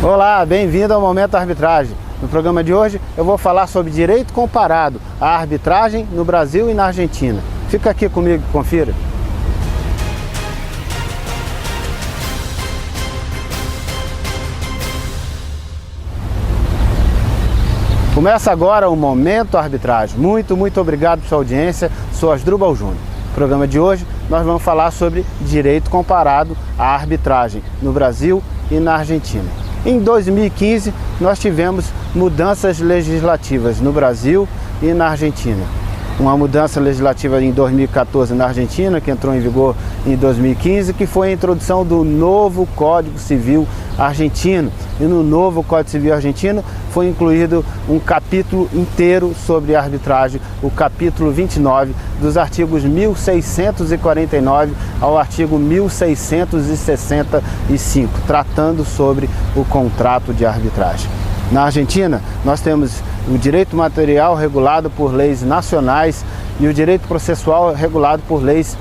Olá, bem-vindo ao Momento Arbitragem. No programa de hoje eu vou falar sobre direito comparado à arbitragem no Brasil e na Argentina. Fica aqui comigo e confira. Começa agora o Momento Arbitragem. Muito obrigado por sua audiência. Sou Asdrubal Júnior. No programa de hoje nós vamos falar sobre direito comparado à arbitragem no Brasil e na Argentina. Em 2015 nós tivemos mudanças legislativas no Brasil e na Argentina. Uma mudança legislativa em 2014 na Argentina, que entrou em vigor em 2015, que foi a introdução do novo Código Civil argentino. E no novo Código Civil argentino foi incluído um capítulo inteiro sobre arbitragem, o capítulo 29, dos artigos 1649 ao artigo 1665, tratando sobre o contrato de arbitragem. Na Argentina, nós temos o direito material regulado por leis nacionais e o direito processual regulado por leis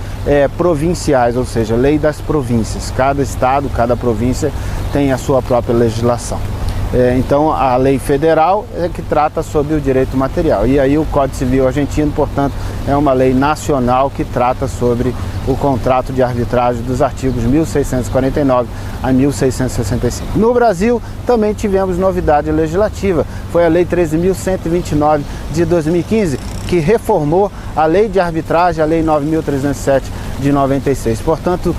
provinciais, ou seja, lei das províncias. Cada estado, cada província tem a sua própria legislação. Então, a lei federal é que trata sobre o direito material. E aí o Código Civil argentino, portanto, é uma lei nacional que trata sobre o contrato de arbitragem dos artigos 1649 a 1665. No Brasil, também tivemos novidade legislativa. Foi a Lei 13.129 de 2015, que reformou a Lei de Arbitragem, a Lei 9.307 de 96. Portanto,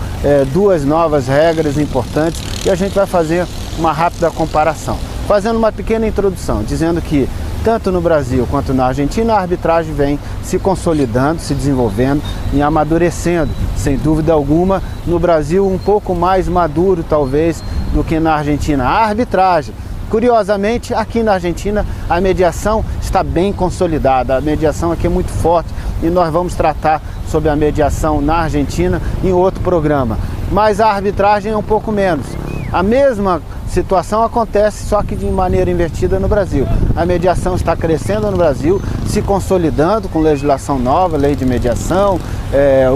duas novas regras importantes e a gente vai fazer uma rápida comparação. Fazendo uma pequena introdução, dizendo que tanto no Brasil quanto na Argentina a arbitragem vem se consolidando, se desenvolvendo e amadurecendo. Sem dúvida alguma, no Brasil um pouco mais maduro talvez do que na Argentina. A arbitragem, curiosamente, aqui na Argentina a mediação está bem consolidada, a mediação aqui é muito forte e nós vamos tratar sobre a mediação na Argentina em outro programa. Mas a arbitragem é um pouco menos. A mesma situação acontece, só que de maneira invertida no Brasil. A mediação está crescendo no Brasil, se consolidando com legislação nova, lei de mediação,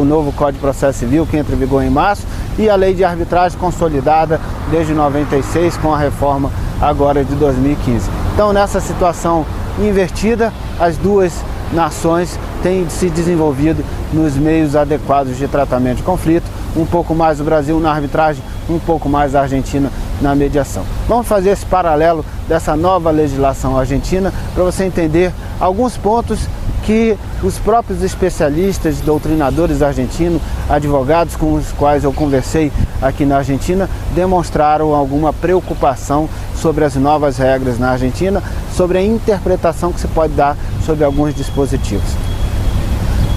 o novo Código de Processo Civil que entra em vigor em março e a lei de arbitragem consolidada desde 96 com a reforma agora de 2015. Então, nessa situação invertida, as duas nações têm se desenvolvido nos meios adequados de tratamento de conflito, um pouco mais o Brasil na arbitragem, um pouco mais a Argentina na mediação. Vamos fazer esse paralelo dessa nova legislação argentina para você entender alguns pontos que os próprios especialistas, doutrinadores argentinos, advogados com os quais eu conversei aqui na Argentina, demonstraram alguma preocupação sobre as novas regras na Argentina, sobre a interpretação que se pode dar sobre alguns dispositivos.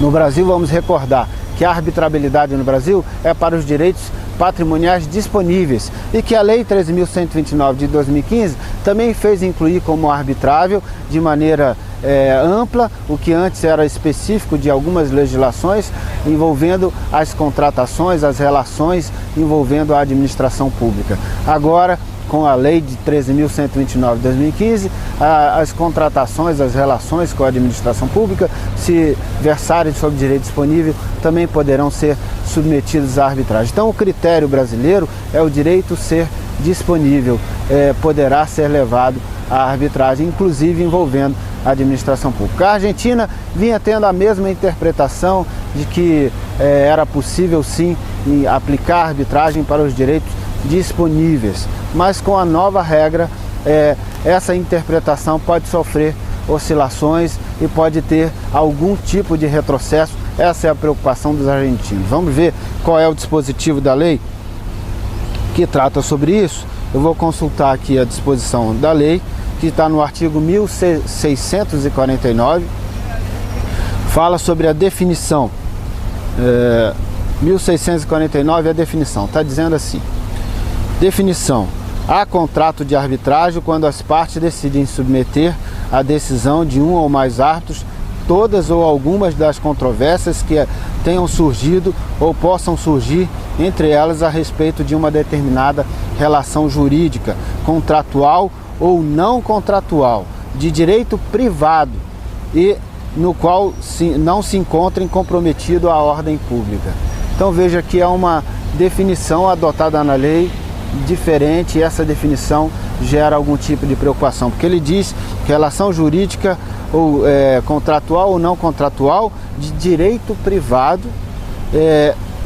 No Brasil, vamos recordar que a arbitrabilidade no Brasil é para os direitos patrimoniais disponíveis e que a Lei 13.129 de 2015 também fez incluir como arbitrável de maneira ampla, o que antes era específico de algumas legislações envolvendo as contratações, as relações envolvendo a administração pública. Agora, com a Lei de 13.129 de 2015, as contratações, as relações com a administração pública, se versarem sobre direito disponível, também poderão ser submetidos à arbitragem. Então, o critério brasileiro é o direito ser disponível, poderá ser levado à arbitragem, inclusive envolvendo a administração pública. A Argentina vinha tendo a mesma interpretação de que era possível, sim, aplicar a arbitragem para os direitos disponíveis, mas com a nova regra, essa interpretação pode sofrer oscilações e pode ter algum tipo de retrocesso. Essa é a preocupação dos argentinos. Vamos ver qual é o dispositivo da lei que trata sobre isso. Eu vou consultar aqui a disposição da lei, que está no artigo 1649, fala sobre a definição. 1649 é a definição, está dizendo assim: definição: há contrato de arbitragem quando as partes decidem submeter à decisão de um ou mais árbitros todas ou algumas das controvérsias que tenham surgido ou possam surgir entre elas a respeito de uma determinada relação jurídica, contratual ou não contratual, de direito privado e no qual não se encontrem comprometido a ordem pública. Então veja que é uma definição adotada na lei diferente, e essa definição gera algum tipo de preocupação, porque ele diz que relação jurídica ou contratual ou não contratual de direito privado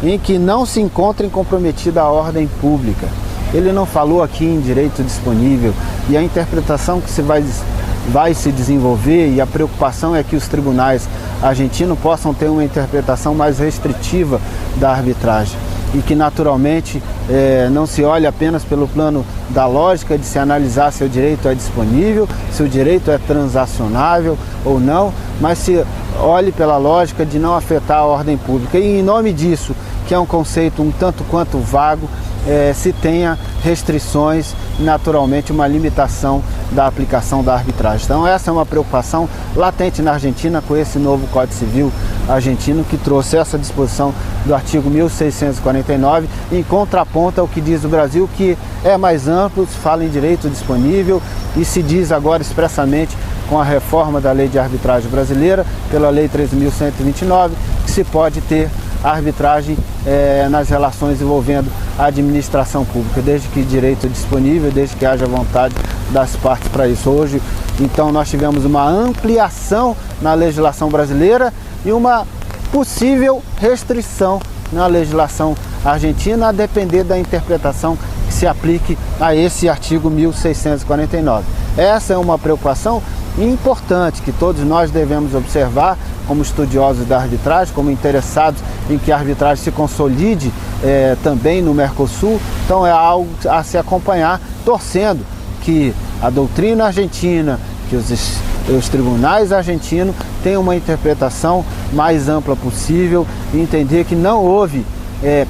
em que não se encontre comprometida a ordem pública. Ele não falou aqui em direito disponível, e a interpretação que vai se desenvolver, e a preocupação é que os tribunais argentinos possam ter uma interpretação mais restritiva da arbitragem e que naturalmente não se olhe apenas pelo plano da lógica de se analisar se o direito é disponível, se o direito é transacionável ou não, mas se olhe pela lógica de não afetar a ordem pública. E em nome disso, que é um conceito um tanto quanto vago, se tenha restrições e naturalmente uma limitação da aplicação da arbitragem. Então essa é uma preocupação latente na Argentina com esse novo Código Civil argentino, que trouxe essa disposição do artigo 1649 em contraponto ao que diz o Brasil, que é mais amplo, se fala em direito disponível e se diz agora expressamente com a reforma da lei de arbitragem brasileira, pela lei 13.129, que se pode ter arbitragem nas relações envolvendo a administração pública, desde que direito disponível, desde que haja vontade das partes para isso. Hoje, então, nós tivemos uma ampliação na legislação brasileira e uma possível restrição na legislação argentina, a depender da interpretação que se aplique a esse artigo 1649. Essa é uma preocupação importante que todos nós devemos observar como estudiosos da arbitragem, como interessados em que a arbitragem se consolide também no Mercosul. Então é algo a se acompanhar, torcendo que a doutrina argentina, que os tribunais argentinos tenham uma interpretação mais ampla possível e entender que não houve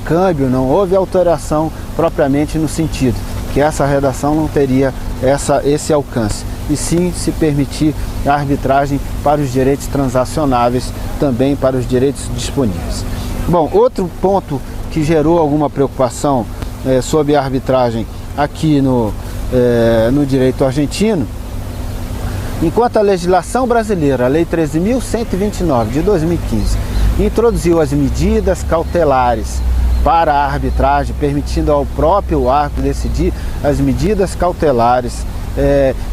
câmbio, não houve alteração propriamente no sentido, que essa redação não teria esse alcance, e sim se permitir a arbitragem para os direitos transacionáveis, também para os direitos disponíveis. Bom, outro ponto que gerou alguma preocupação sobre a arbitragem aqui no direito argentino, enquanto a legislação brasileira, a Lei 13.129 de 2015, introduziu as medidas cautelares para a arbitragem, permitindo ao próprio árbitro decidir as medidas cautelares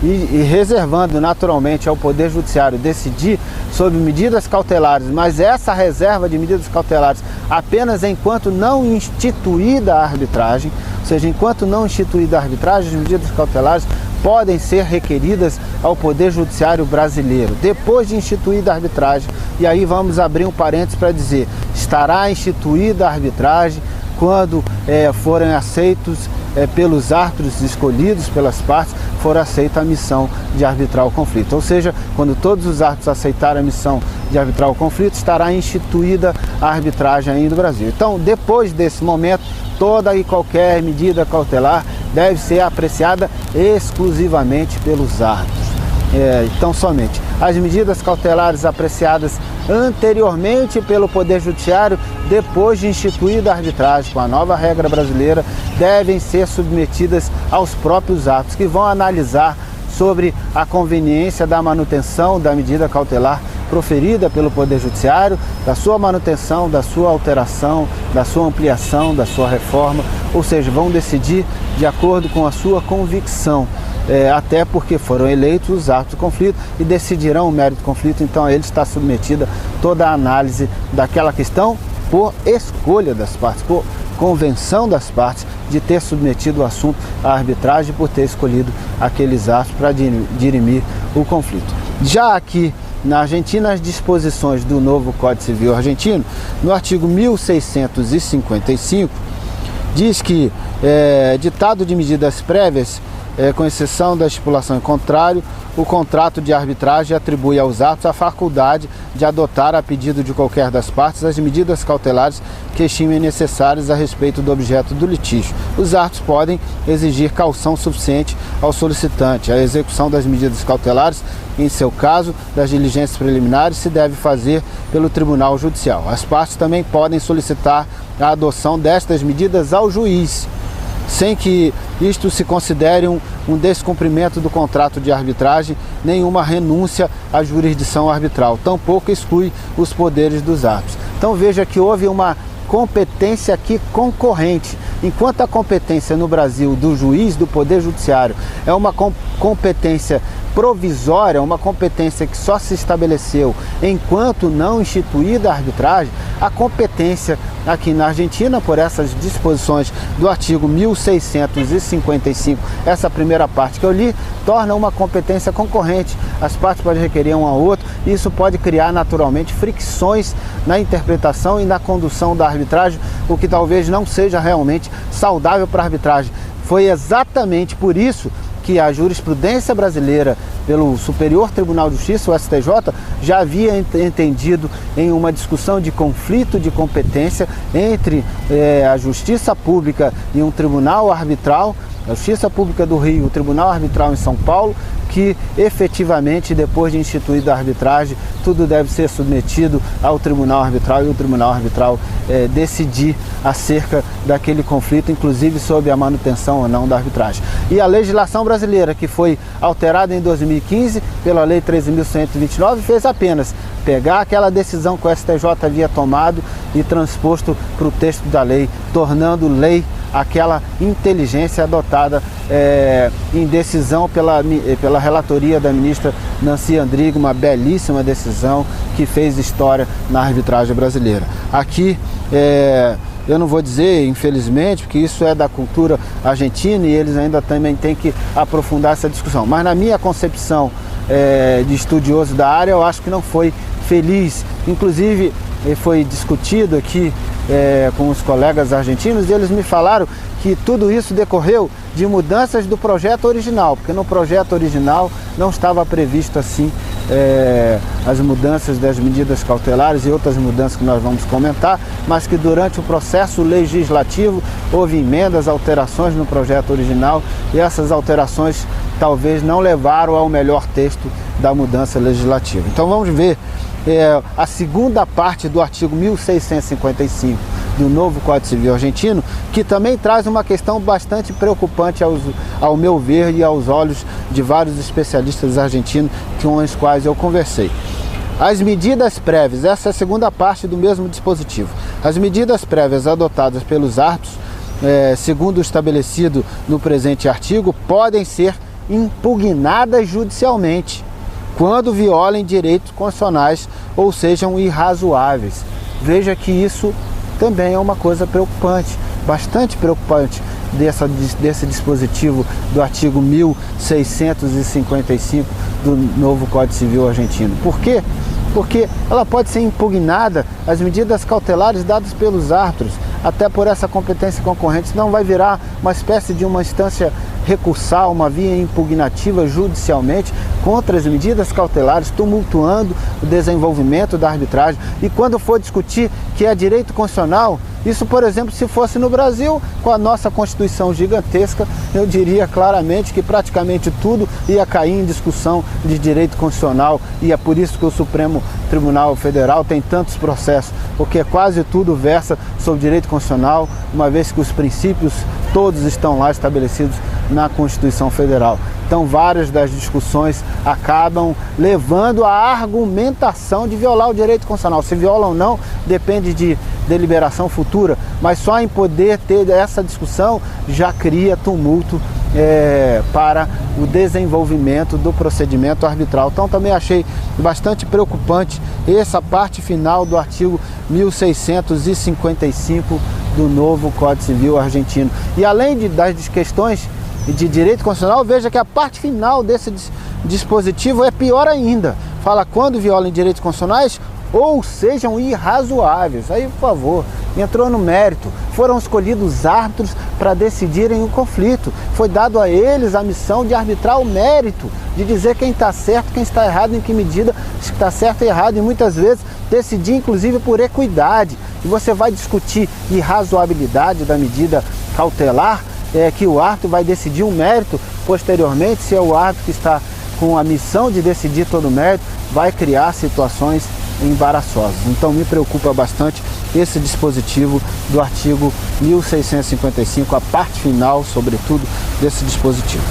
e reservando naturalmente ao Poder Judiciário decidir sobre medidas cautelares, mas essa reserva de medidas cautelares apenas enquanto não instituída a arbitragem, ou seja, enquanto não instituída a arbitragem, as medidas cautelares podem ser requeridas ao Poder Judiciário brasileiro. Depois de instituída a arbitragem, e aí vamos abrir um parênteses para dizer, estará instituída a arbitragem quando forem aceitos pelos árbitros escolhidos pelas partes, for aceita a missão de arbitrar o conflito. Ou seja, quando todos os árbitros aceitarem a missão de arbitrar o conflito, estará instituída a arbitragem aí no Brasil. Então, depois desse momento, toda e qualquer medida cautelar deve ser apreciada exclusivamente pelos árbitros. Então, somente as medidas cautelares apreciadas anteriormente pelo Poder Judiciário, depois de instituída a arbitragem com a nova regra brasileira, devem ser submetidas aos próprios árbitros, que vão analisar sobre a conveniência da manutenção da medida cautelar proferida pelo Poder Judiciário, da sua manutenção, da sua alteração, da sua ampliação, da sua reforma, ou seja, vão decidir de acordo com a sua convicção, até porque foram eleitos os árbitros do conflito e decidirão o mérito do conflito, então a eles está submetida toda a análise daquela questão por escolha das partes, por convenção das partes de ter submetido o assunto à arbitragem, por ter escolhido aqueles árbitros para dirimir o conflito. Já aqui na Argentina, as disposições do novo Código Civil argentino, no artigo 1655, diz que ditado de medidas prévias, com exceção da estipulação em contrário, o contrato de arbitragem atribui aos árbitros a faculdade de adotar, a pedido de qualquer das partes, as medidas cautelares que estimem necessárias a respeito do objeto do litígio. Os árbitros podem exigir caução suficiente ao solicitante. A execução das medidas cautelares, em seu caso, das diligências preliminares, se deve fazer pelo Tribunal Judicial. As partes também podem solicitar a adoção destas medidas ao juiz, sem que isto se considere um descumprimento do contrato de arbitragem, nenhuma renúncia à jurisdição arbitral, tampouco exclui os poderes dos árbitros. Então veja que houve uma competência aqui concorrente, enquanto a competência no Brasil do juiz, do Poder Judiciário, é uma competência provisória, uma competência que só se estabeleceu enquanto não instituída a arbitragem, a competência aqui na Argentina, por essas disposições do artigo 1655, essa primeira parte que eu li, torna uma competência concorrente. As partes podem requerer um ao outro, e isso pode criar naturalmente fricções na interpretação e na condução da arbitragem, o que talvez não seja realmente saudável para a arbitragem. Foi exatamente por isso que a jurisprudência brasileira pelo Superior Tribunal de Justiça, o STJ, já havia entendido em uma discussão de conflito de competência entre a Justiça Pública e um tribunal arbitral, a Justiça Pública do Rio, o Tribunal Arbitral em São Paulo, que efetivamente, depois de instituída a arbitragem, tudo deve ser submetido ao Tribunal Arbitral e o Tribunal Arbitral decidir acerca daquele conflito, inclusive sobre a manutenção ou não da arbitragem. E a legislação brasileira, que foi alterada em 2015 pela Lei 13.129, fez apenas pegar aquela decisão que o STJ havia tomado e transposto para o texto da lei, tornando lei aquela inteligência adotada em decisão pela relatoria da ministra Nancy Andrighi, uma belíssima decisão que fez história na arbitragem brasileira. Aqui, eu não vou dizer, infelizmente, porque isso é da cultura argentina e eles ainda também têm que aprofundar essa discussão, mas na minha concepção de estudioso da área, eu acho que não foi feliz. Inclusive, foi discutido aqui com os colegas argentinos e eles me falaram que tudo isso decorreu de mudanças do projeto original, porque no projeto original não estava previsto assim as mudanças das medidas cautelares e outras mudanças que nós vamos comentar, mas que durante o processo legislativo houve emendas, alterações no projeto original e essas alterações talvez não levaram ao melhor texto da mudança legislativa. Então vamos ver a segunda parte do artigo 1655 do novo Código Civil argentino, que também traz uma questão bastante preocupante ao meu ver e aos olhos de vários especialistas argentinos com os quais eu conversei. As medidas prévias, essa é a segunda parte do mesmo dispositivo. As medidas prévias adotadas pelos árbitros, segundo o estabelecido no presente artigo, podem ser impugnadas judicialmente quando violem direitos constitucionais ou sejam irrazoáveis. Veja que isso também é uma coisa preocupante, bastante preocupante desse dispositivo do artigo 1655 do novo Código Civil argentino. Por quê? Porque ela pode ser impugnada, as medidas cautelares dadas pelos árbitros, até por essa competência concorrente, senão vai virar uma espécie de uma instância recursal, uma via impugnativa judicialmente contra as medidas cautelares, tumultuando o desenvolvimento da arbitragem. E quando for discutir que é direito constitucional, isso, por exemplo, se fosse no Brasil, com a nossa Constituição gigantesca, eu diria claramente que praticamente tudo ia cair em discussão de direito constitucional, e é por isso que o Supremo Tribunal Federal tem tantos processos, porque quase tudo versa sobre direito constitucional, uma vez que os princípios todos estão lá estabelecidos na Constituição Federal. Então, várias das discussões acabam levando à argumentação de violar o direito constitucional. Se viola ou não, depende de deliberação futura, mas só em poder ter essa discussão já cria tumulto para o desenvolvimento do procedimento arbitral. Então, também achei bastante preocupante essa parte final do artigo 1655 do novo Código Civil argentino. E além das questões de direito constitucional, veja que a parte final desse dispositivo é pior ainda. Fala quando violem direitos constitucionais ou sejam irrazoáveis. Aí, por favor, entrou no mérito. Foram escolhidos árbitros para decidirem o conflito. Foi dado a eles a missão de arbitrar o mérito, de dizer quem está certo, quem está errado, em que medida está certo e errado, e muitas vezes decidir inclusive por equidade. E você vai discutir irrazoabilidade da medida cautelar, que o árbitro vai decidir um mérito posteriormente, se é o árbitro que está com a missão de decidir todo o mérito, vai criar situações embaraçosas. Então me preocupa bastante esse dispositivo do artigo 1655, a parte final, sobretudo, desse dispositivo.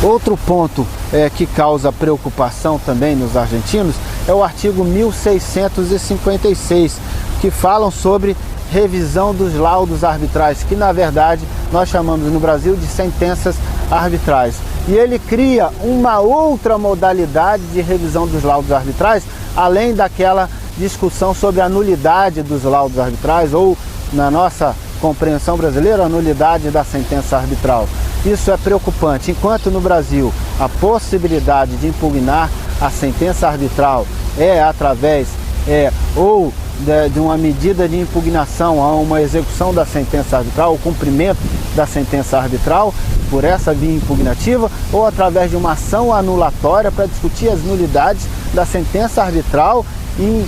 Outro ponto que causa preocupação também nos argentinos é o artigo 1656, que falam sobre revisão dos laudos arbitrais, que na verdade nós chamamos no Brasil de sentenças arbitrais. E ele cria uma outra modalidade de revisão dos laudos arbitrais, além daquela discussão sobre a nulidade dos laudos arbitrais, ou, na nossa compreensão brasileira, a nulidade da sentença arbitral. Isso é preocupante. Enquanto no Brasil a possibilidade de impugnar a sentença arbitral é através ou de uma medida de impugnação a uma execução da sentença arbitral, o cumprimento da sentença arbitral por essa via impugnativa, ou através de uma ação anulatória para discutir as nulidades da sentença arbitral em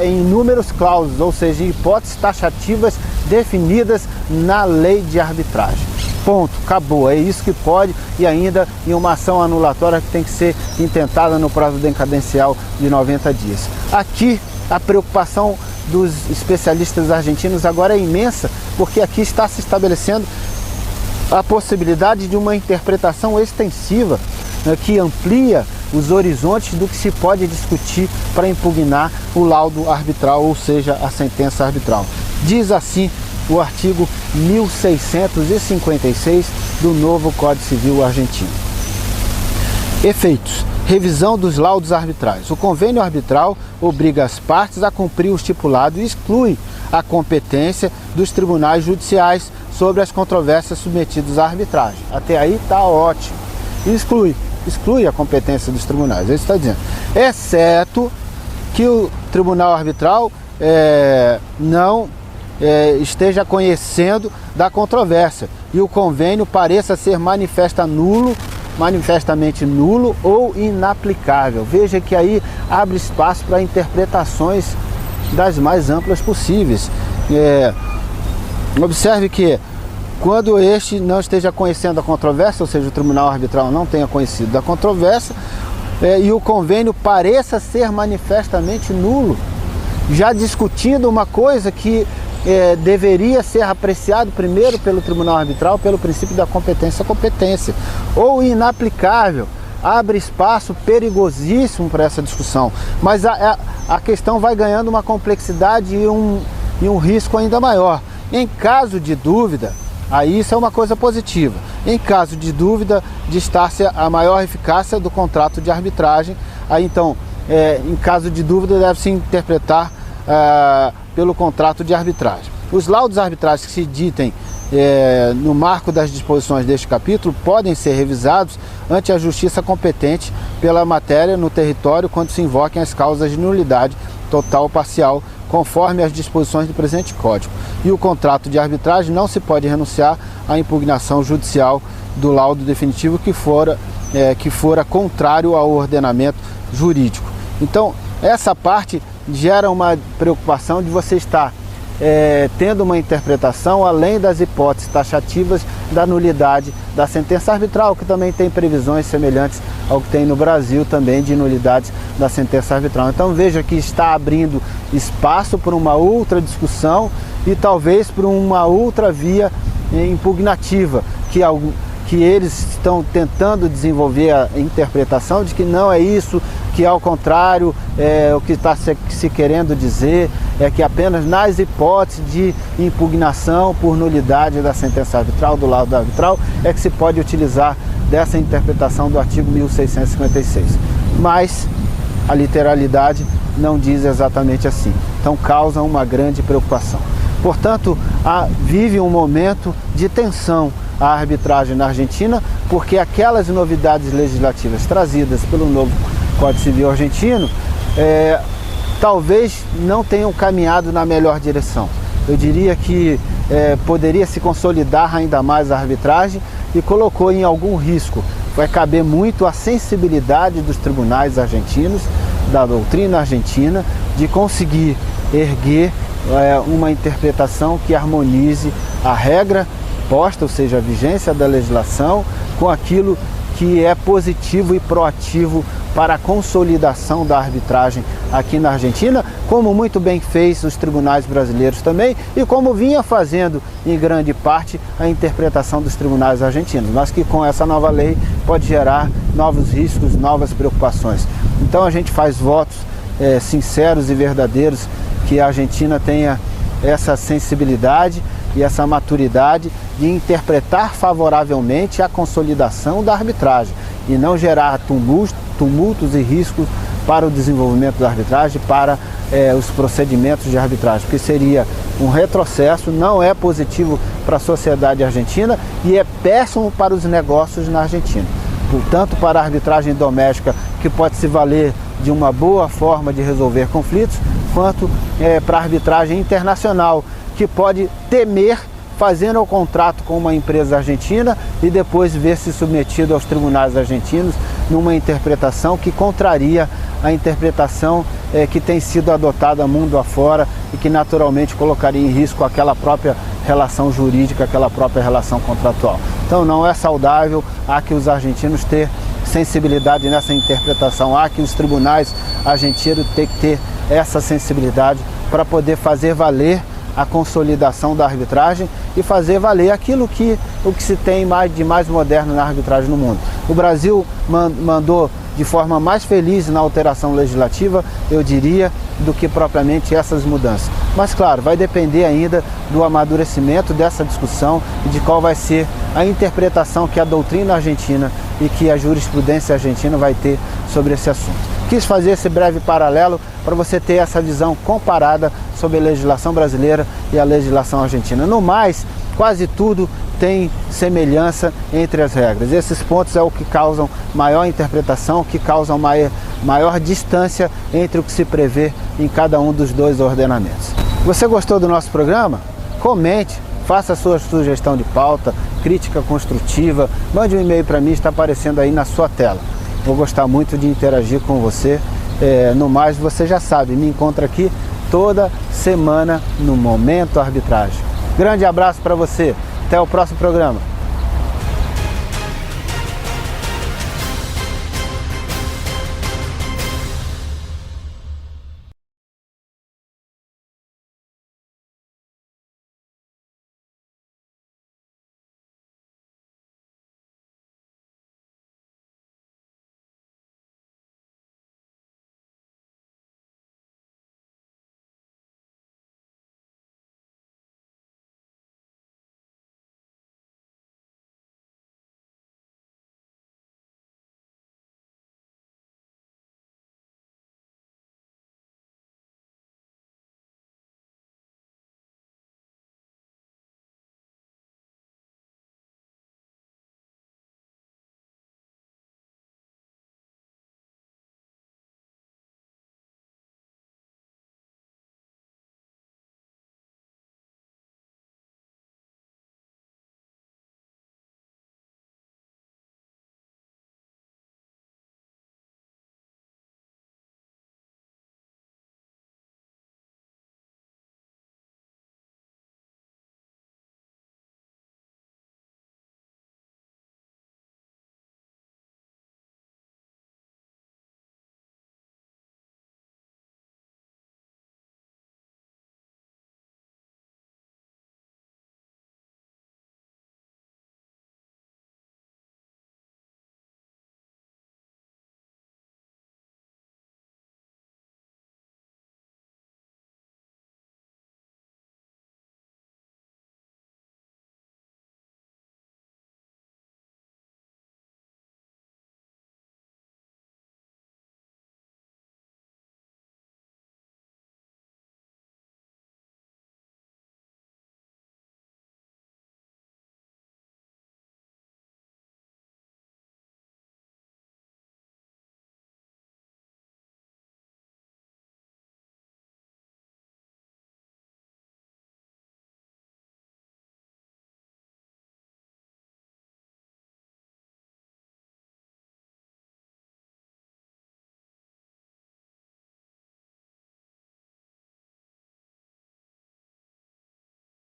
inúmeros clausos, ou seja, em hipóteses taxativas definidas na lei de arbitragem. Ponto, acabou, é isso que pode, e ainda em uma ação anulatória que tem que ser intentada no prazo decadencial de 90 dias. Aqui a preocupação dos especialistas argentinos agora é imensa, porque aqui está se estabelecendo a possibilidade de uma interpretação extensiva, né, que amplia os horizontes do que se pode discutir para impugnar o laudo arbitral, ou seja, a sentença arbitral. Diz assim o artigo 1656 do novo Código Civil argentino. Efeitos. Revisão dos laudos arbitrais. O convênio arbitral obriga as partes a cumprir o estipulado e exclui a competência dos tribunais judiciais sobre as controvérsias submetidas à arbitragem. Até aí está ótimo. Exclui a competência dos tribunais, ele está dizendo. Exceto que o tribunal arbitral não esteja conhecendo da controvérsia e o convênio pareça ser manifestamente nulo ou inaplicável. Veja que aí abre espaço para interpretações das mais amplas possíveis. Observe que quando este não esteja conhecendo a controvérsia, ou seja, o tribunal arbitral não tenha conhecido da controvérsia, e o convênio pareça ser manifestamente nulo, já discutindo uma coisa que deveria ser apreciado primeiro pelo tribunal arbitral pelo princípio da competência, ou inaplicável, abre espaço perigosíssimo para essa discussão. Mas a questão vai ganhando uma complexidade e um risco ainda maior. Em caso de dúvida, aí isso é uma coisa positiva. Em caso de dúvida, destaca-se a maior eficácia do contrato de arbitragem. Aí então, em caso de dúvida, deve-se interpretar pelo contrato de arbitragem. Os laudos arbitrais que se ditem no marco das disposições deste capítulo podem ser revisados ante a justiça competente pela matéria no território quando se invoquem as causas de nulidade total ou parcial, conforme as disposições do presente Código. E o contrato de arbitragem não se pode renunciar à impugnação judicial do laudo definitivo que fora contrário ao ordenamento jurídico. Então, essa parte gera uma preocupação de você estar tendo uma interpretação além das hipóteses taxativas da nulidade da sentença arbitral, que também tem previsões semelhantes ao que tem no Brasil também de nulidades da sentença arbitral. Então veja que está abrindo espaço para uma outra discussão e talvez para uma outra via impugnativa, que eles estão tentando desenvolver a interpretação de que não é isso, que ao contrário, o que está se querendo dizer é que apenas nas hipóteses de impugnação por nulidade da sentença arbitral, do laudo arbitral, é que se pode utilizar dessa interpretação do artigo 1656. Mas a literalidade não diz exatamente assim. Então causa uma grande preocupação. Portanto, vive um momento de tensão a arbitragem na Argentina, porque aquelas novidades legislativas trazidas pelo novo Código Civil argentino talvez não tenham caminhado na melhor direção. Eu diria que poderia se consolidar ainda mais a arbitragem e colocou em algum risco. Vai caber muito a sensibilidade dos tribunais argentinos, da doutrina argentina, de conseguir erguer uma interpretação que harmonize a regra posta, ou seja, a vigência da legislação, com aquilo que é positivo e proativo para a consolidação da arbitragem aqui na Argentina, como muito bem fez os tribunais brasileiros também e como vinha fazendo em grande parte a interpretação dos tribunais argentinos, mas que com essa nova lei pode gerar novos riscos, novas preocupações. Então a gente faz votos sinceros e verdadeiros que a Argentina tenha essa sensibilidade e essa maturidade de interpretar favoravelmente a consolidação da arbitragem e não gerar tumultos e riscos para o desenvolvimento da arbitragem, para os procedimentos de arbitragem, porque seria um retrocesso, não é positivo para a sociedade argentina e é péssimo para os negócios na Argentina. Tanto para a arbitragem doméstica, que pode se valer de uma boa forma de resolver conflitos, quanto para a arbitragem internacional, que pode temer fazendo o contrato com uma empresa argentina e depois ver-se submetido aos tribunais argentinos numa interpretação que contraria a interpretação que tem sido adotada mundo afora e que naturalmente colocaria em risco aquela própria relação jurídica, aquela própria relação contratual. Então não é saudável, há que os argentinos ter sensibilidade nessa interpretação, há que os tribunais argentinos têm que ter essa sensibilidade para poder fazer valer a consolidação da arbitragem e fazer valer aquilo o que se tem de mais moderno na arbitragem no mundo. O Brasil mandou de forma mais feliz na alteração legislativa, eu diria, do que propriamente essas mudanças. Mas claro, vai depender ainda do amadurecimento dessa discussão e de qual vai ser a interpretação que a doutrina argentina e que a jurisprudência argentina vai ter sobre esse assunto. Quis fazer esse breve paralelo para você ter essa visão comparada sobre a legislação brasileira e a legislação argentina. No mais, quase tudo tem semelhança entre as regras. Esses pontos é o que causam maior interpretação, que causam maior distância entre o que se prevê em cada um dos dois ordenamentos. Você gostou do nosso programa? Comente, faça a sua sugestão de pauta, crítica construtiva, mande um e-mail para mim, está aparecendo aí na sua tela. Vou gostar muito de interagir com você. No mais, você já sabe, me encontra aqui toda semana no Momento Arbitragem. Grande abraço para você, até o próximo programa.